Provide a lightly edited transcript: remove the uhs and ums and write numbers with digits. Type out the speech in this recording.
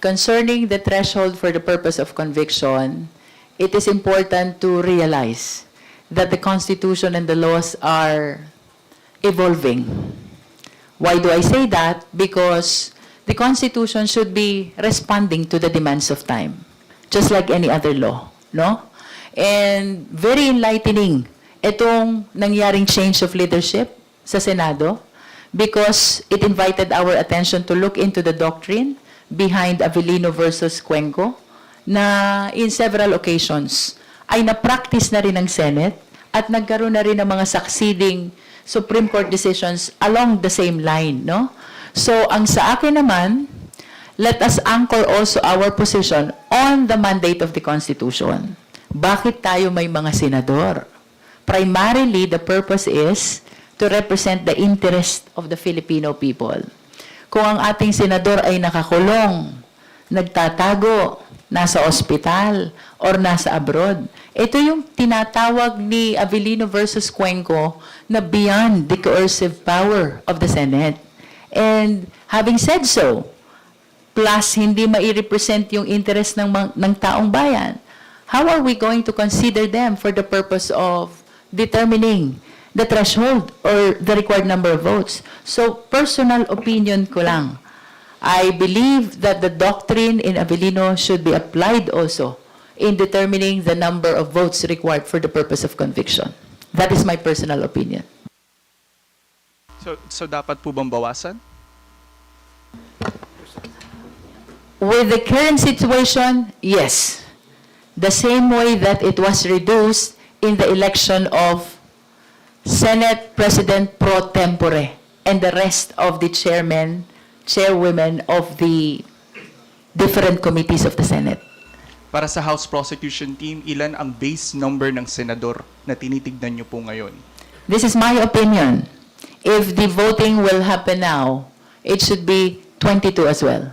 concerning the threshold for the purpose of conviction, it is important to realize that the Constitution and the laws are evolving. Why do I say that? Because the Constitution should be responding to the demands of time, just like any other law, no? And very enlightening itong nangyaring change of leadership sa Senado because it invited our attention to look into the doctrine behind Avellino versus Cuenco na in several occasions ay na-practice na rin ng Senate at nagkaroon na rin ng mga succeeding Supreme Court decisions along the same line, no? So, ang sa akin naman, let us anchor also our position on the mandate of the Constitution. Bakit tayo may mga senador? Primarily, the purpose is to represent the interest of the Filipino people. Kung ang ating senador ay nakakulong, nagtatago, nasa ospital, or nasa abroad, ito yung tinatawag ni Avellino versus Cuenco na beyond the coercive power of the Senate. And having said so, plus hindi mai-represent yung interest ng taong bayan, how are we going to consider them for the purpose of determining the threshold or the required number of votes? So, personal opinion ko lang. I believe that the doctrine in Avellino should be applied also in determining the number of votes required for the purpose of conviction. That is my personal opinion. So dapat po bang bawasan? With the current situation, yes. The same way that it was reduced in the election of Senate President pro tempore and the rest of the chairwomen of the different committees of the Senate. Para sa House Prosecution Team, ilan ang base number ng senador na tinitignan nyo po ngayon? This is my opinion. If the voting will happen now, it should be 22 as well.